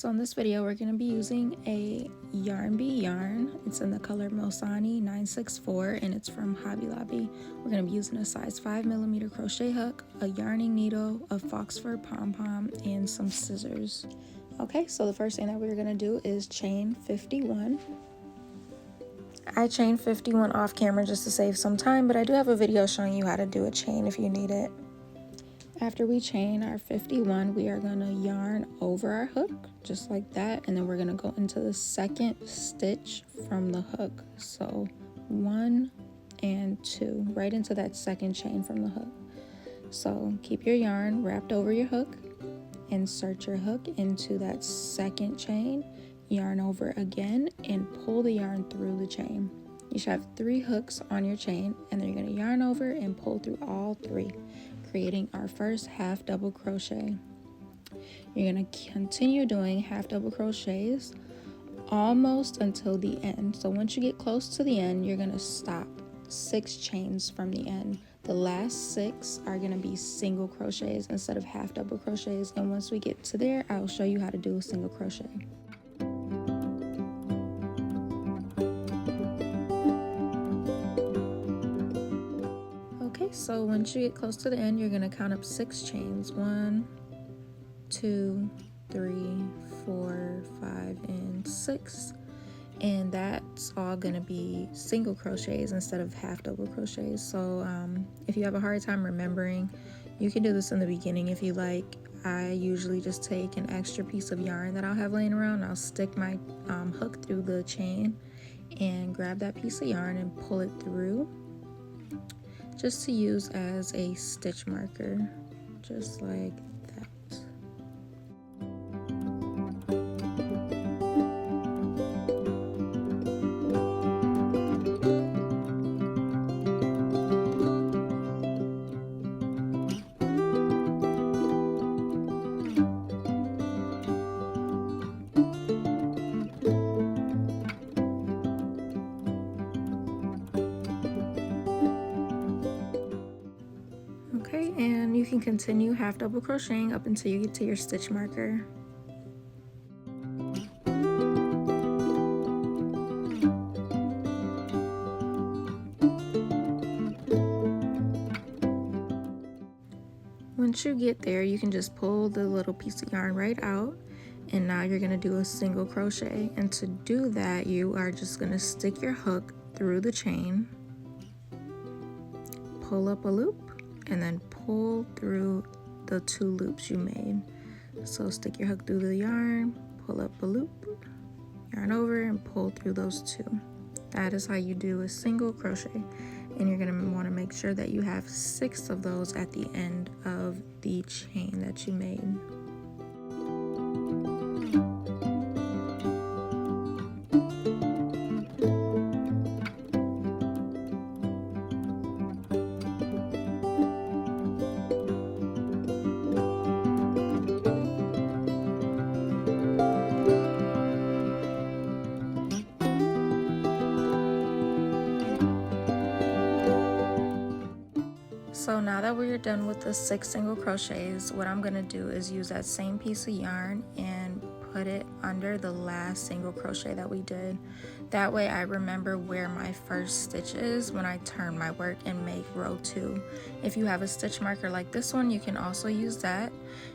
So in this video, we're going to be using a Yarn Bee yarn. It's in the color Milsani 964 and it's from Hobby Lobby. We're going to be using a size 5mm crochet hook, a yarning needle, a fox fur pom-pom, and some scissors. Okay, so the first thing that we're going to do is chain 51. I chained 51 off camera just to save some time, but I do have a video showing you how to do a chain if you need it. After we chain our 51, we are going to yarn over our hook just like that, and then we're going to go into the second stitch from the hook. So 1 and 2, right into that second chain from the hook. So keep your yarn wrapped over your hook, insert your hook into that second chain, yarn over again, and pull the yarn through the chain. You should have 3 hooks on your chain, and then you're going to yarn over and pull through all 3, creating our first half double crochet. You're going to continue doing half double crochets almost until the end. So once you get close to the end, you're going to stop 6 chains from the end. The last 6 are going to be single crochets instead of half double crochets, and once we get to there, I'll show you how to do a single crochet. So once you get close to the end, you're going to count up 6 chains. 1, 2, 3, 4, 5, and 6. And that's all going to be single crochets instead of half double crochets. So if you have a hard time remembering, you can do this in the beginning if you like. I usually just take an extra piece of yarn that I'll have laying around. I'll stick my hook through the chain and grab that piece of yarn and pull it through, just to use as a stitch marker, just like that. Okay, and you can continue half double crocheting up until you get to your stitch marker. Once you get there, you can just pull the little piece of yarn right out, and now you're going to do a single crochet. And to do that, you are just going to stick your hook through the chain, pull up a loop, and then pull through the 2 loops you made. So stick your hook through the yarn, pull up a loop, yarn over, and pull through those 2. That is how you do a single crochet, and you're going to want to make sure that you have 6 of those at the end of the chain that you made. So now that we're done with the 6 single crochets, what I'm going to do is use that same piece of yarn and put it under the last single crochet that we did. That way I remember where my first stitch is when I turn my work and make row 2. If you have a stitch marker like this one, you can also use that.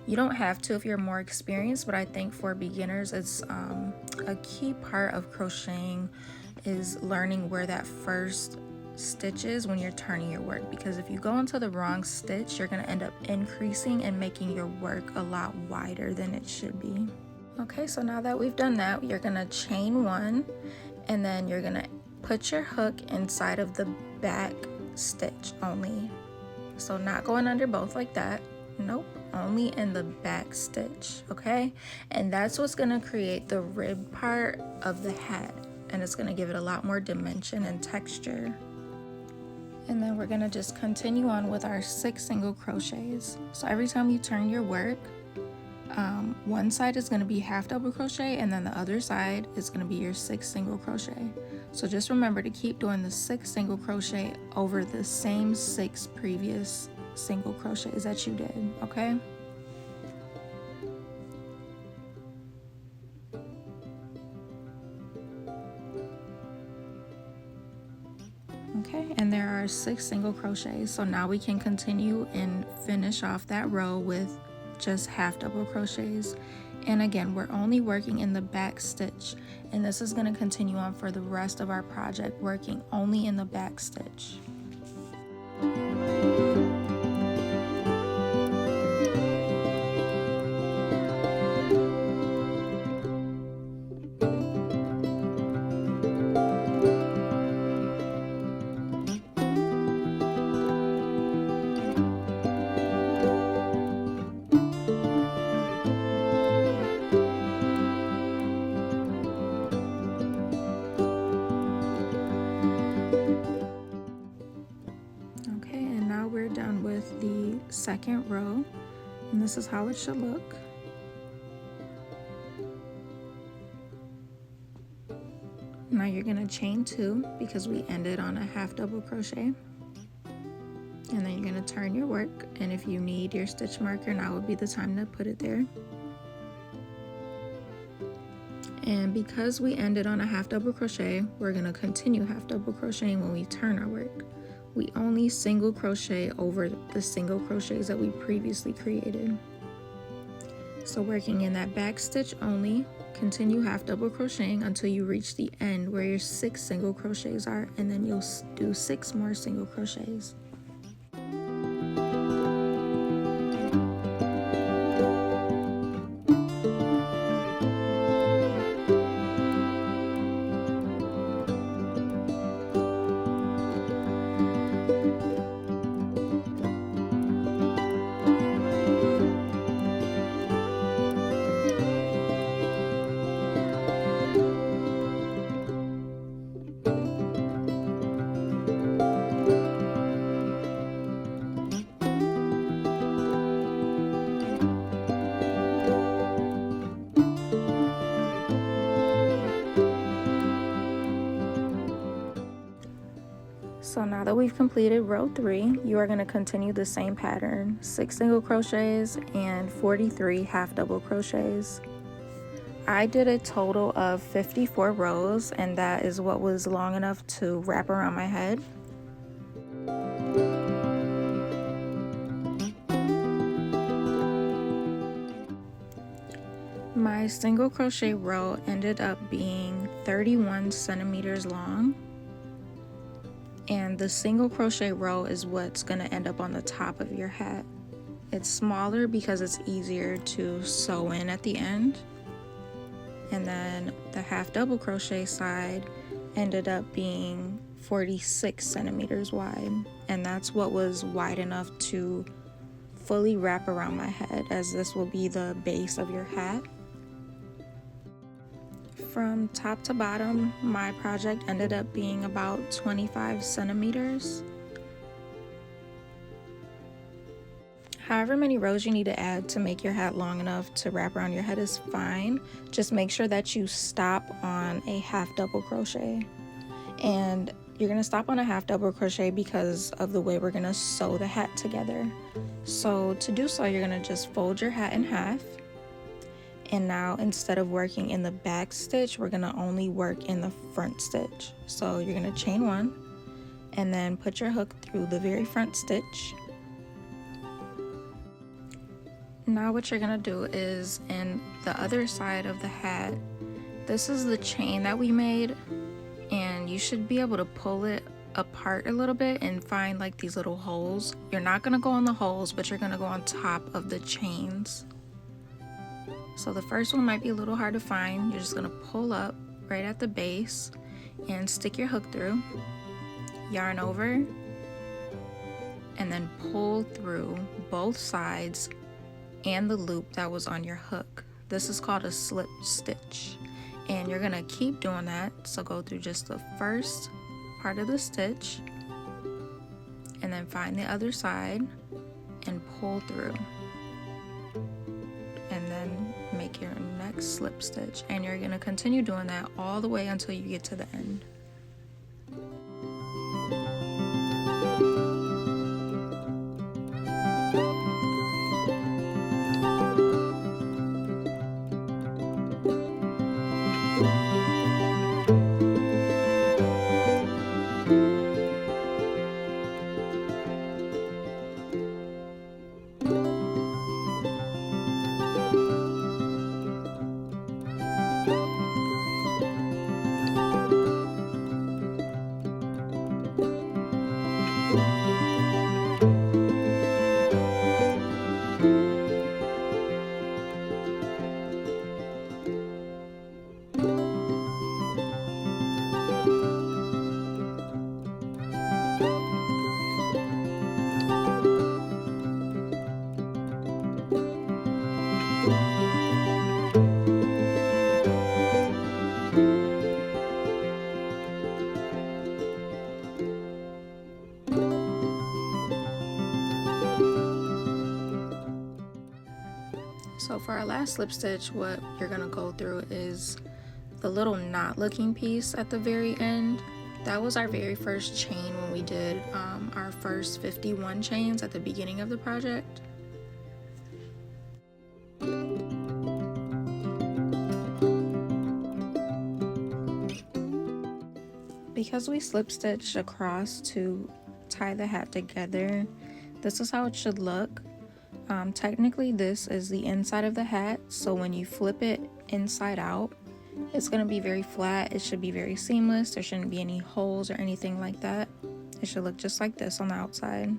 You don't have to if you're more experienced, but I think for beginners, it's a key part of crocheting is learning where that first stitches when you're turning your work, because if you go into the wrong stitch, you're going to end up increasing and making your work a lot wider than it should be. Okay, so now that we've done that, you're going to chain 1, and then you're going to put your hook inside of the back stitch only. So not going under both like that, nope, only in the back stitch. Okay, and that's what's going to create the rib part of the hat, and it's going to give it a lot more dimension and texture. And then we're going to just continue on with our 6 single crochets. So every time you turn your work, one side is going to be half double crochet, and then the other side is going to be your 6 single crochet. So just remember to keep doing the 6 single crochet over the same 6 previous single crochets that you did, okay? 6 single crochets. So now we can continue and finish off that row with just half double crochets. And again, we're only working in the back stitch, and this is going to continue on for the rest of our project, working only in the back stitch. We're done with the second row, and this is how it should look. Now you're going to chain 2 because we ended on a half double crochet, and then you're going to turn your work, and if you need your stitch marker, now would be the time to put it there. And because we ended on a half double crochet, we're going to continue half double crocheting when we turn our work. We only single crochet over the single crochets that we previously created. So working in that back stitch only, continue half double crocheting until you reach the end where your 6 single crochets are, and then you'll do 6 more single crochets. So now that we've completed row 3, you are going to continue the same pattern, 6 single crochets and 43 half double crochets. I did a total of 54 rows, and that is what was long enough to wrap around my head. My single crochet row ended up being 31 centimeters long. And the single crochet row is what's going to end up on the top of your hat. It's smaller because it's easier to sew in at the end. And then the half double crochet side ended up being 46 centimeters wide. And that's what was wide enough to fully wrap around my head, as this will be the base of your hat. From top to bottom, my project ended up being about 25 centimeters. However many rows you need to add to make your hat long enough to wrap around your head is fine. Just make sure that you stop on a half double crochet. And you're going to stop on a half double crochet because of the way we're going to sew the hat together. So to do so, you're going to just fold your hat in half. And now instead of working in the back stitch, we're going to only work in the front stitch. So you're going to chain 1 and then put your hook through the very front stitch. Now what you're going to do is, in the other side of the hat, this is the chain that we made, and you should be able to pull it apart a little bit and find like these little holes. You're not going to go on the holes, but you're going to go on top of the chains. So the first one might be a little hard to find. You're just going to pull up right at the base and stick your hook through, yarn over, and then pull through both sides and the loop that was on your hook. This is called a slip stitch, and you're going to keep doing that. So go through just the first part of the stitch and then find the other side and pull through, and then make your next slip stitch, and you're going to continue doing that all the way until you get to the end. So for our last slip stitch, what you're gonna go through is the little knot looking piece at the very end. That was our very first chain when we did our first 51 chains at the beginning of the project. Because we slip stitched across to tie the hat together, this is how it should look. Technically this is the inside of the hat, so when you flip it inside out, it's going to be very flat. It should be very seamless. There shouldn't be any holes or anything like that. It should look just like this on the outside.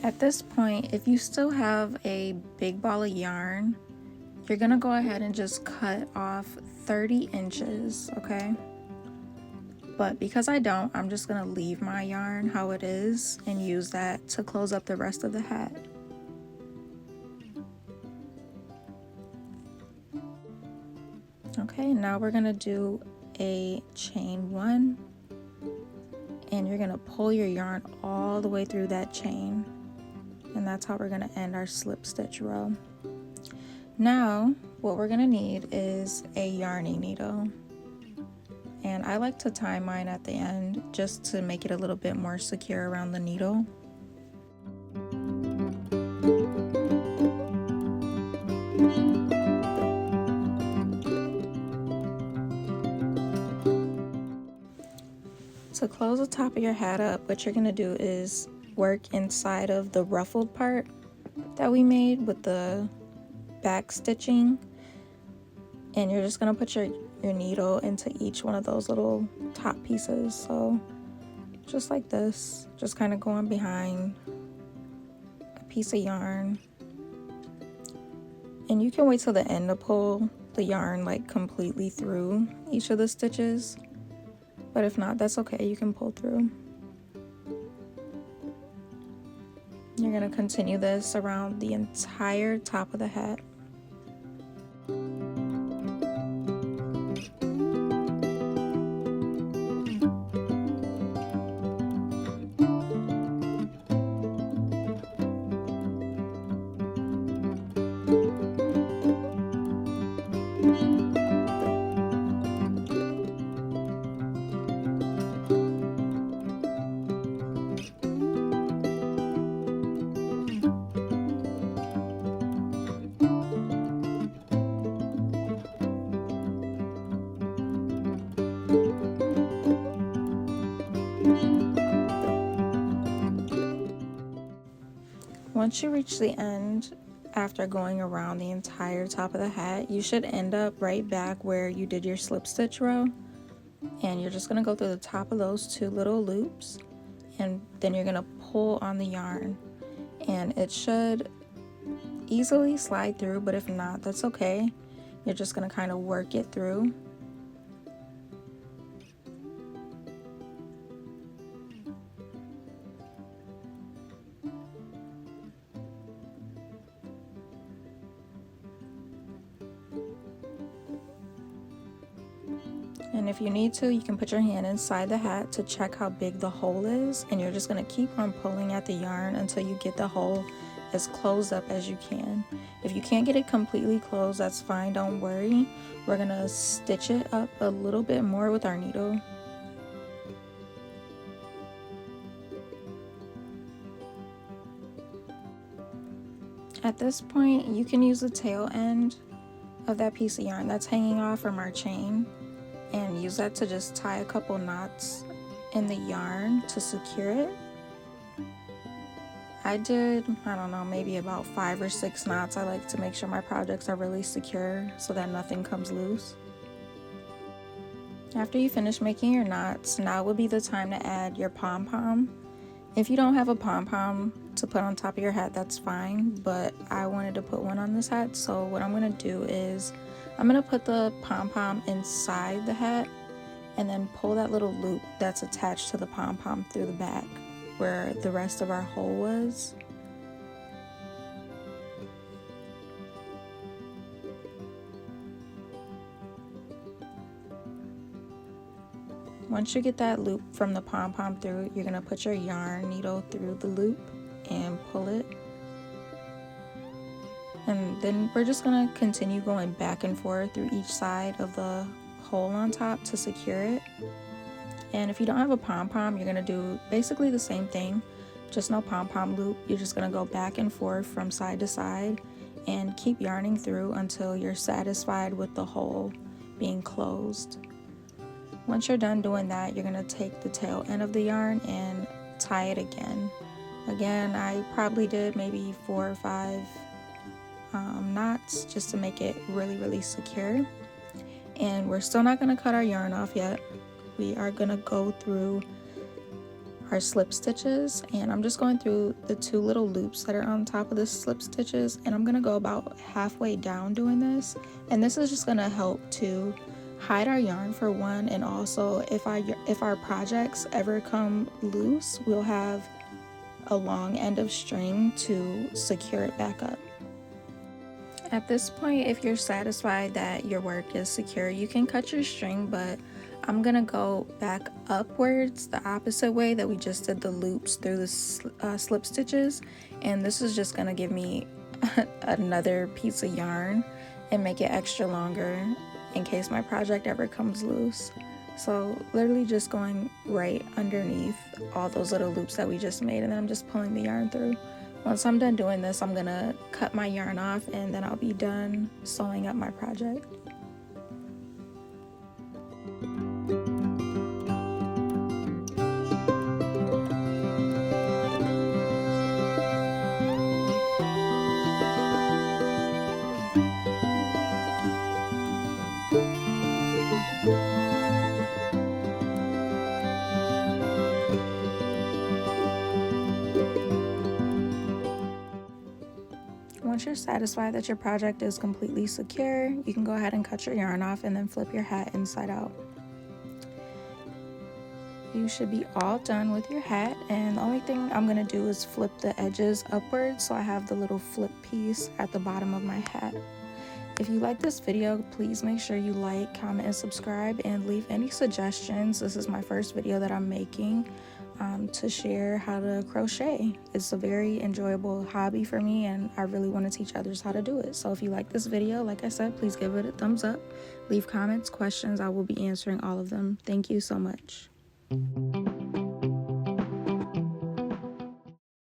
At this point, if you still have a big ball of yarn, you're going to go ahead and just cut off 30 inches, okay? But because I don't, I'm just going to leave my yarn how it is and use that to close up the rest of the hat. Okay, now we're going to do a chain 1, and you're going to pull your yarn all the way through that chain, and that's how we're going to end our slip stitch row. Now what we're going to need is a yarning needle, and I like to tie mine at the end just to make it a little bit more secure around the needle. To close the top of your hat up, what you're going to do is work inside of the ruffled part that we made with the back stitching, and you're just going to put your needle into each one of those little top pieces. So just like this, just kind of going behind a piece of yarn, and you can wait till the end to pull the yarn like completely through each of the stitches. But if not, that's okay, you can pull through. You're going to continue this around the entire top of the hat. Once you reach the end, after going around the entire top of the hat, you should end up right back where you did your slip stitch row, and you're just going to go through the top of those 2 little loops, and then you're going to pull on the yarn, and it should easily slide through, but if not, that's okay. You're just going to kind of work it through. And if you need to, you can put your hand inside the hat to check how big the hole is, and you're just going to keep on pulling at the yarn until you get the hole as closed up as you can. If you can't get it completely closed, that's fine, don't worry. We're going to stitch it up a little bit more with our needle. At this point, you can use the tail end of that piece of yarn that's hanging off from our chain and use that to just tie a couple knots in the yarn to secure it. I did, I don't know, maybe about 5 or 6 knots. I like to make sure my projects are really secure so that nothing comes loose. After you finish making your knots, now would be the time to add your pom-pom. If you don't have a pom-pom to put on top of your hat, that's fine, but I wanted to put one on this hat, so what I'm going to do is I'm going to put the pom-pom inside the hat and then pull that little loop that's attached to the pom-pom through the back where the rest of our hole was. Once you get that loop from the pom-pom through, you're going to put your yarn needle through the loop and pull it. And then we're just going to continue going back and forth through each side of the hole on top to secure it. And if you don't have a pom-pom, you're going to do basically the same thing, just no pom-pom loop. You're just going to go back and forth from side to side and keep yarning through until you're satisfied with the hole being closed. Once you're done doing that, you're going to take the tail end of the yarn and tie it again. Again, I probably did maybe 4 or 5 knots just to make it really secure. And we're still not going to cut our yarn off yet. We are going to go through our slip stitches, and I'm just going through the 2 little loops that are on top of the slip stitches, and I'm going to go about halfway down doing this. And this is just going to help to hide our yarn for one, and also if our projects ever come loose, we'll have a long end of string to secure it back up. At this point, if you're satisfied that your work is secure, you can cut your string, but I'm gonna go back upwards the opposite way that we just did the loops through the slip stitches, and this is just gonna give me another piece of yarn and make it extra longer in case my project ever comes loose. So literally just going right underneath all those little loops that we just made, and then I'm just pulling the yarn through. Once I'm done doing this, I'm gonna cut my yarn off, and then I'll be done sewing up my project. Once you're satisfied that your project is completely secure, you can go ahead and cut your yarn off and then flip your hat inside out. You should be all done with your hat, and the only thing I'm going to do is flip the edges upwards so I have the little flip piece at the bottom of my hat. If you like this video, please make sure you like, comment, and subscribe, and leave any suggestions. This is my first video that I'm making to share how to crochet. It's a very enjoyable hobby for me, and I really want to teach others how to do it. So if you like this video, like I said, please give it a thumbs up. Leave comments, questions. I will be answering all of them. Thank you so much.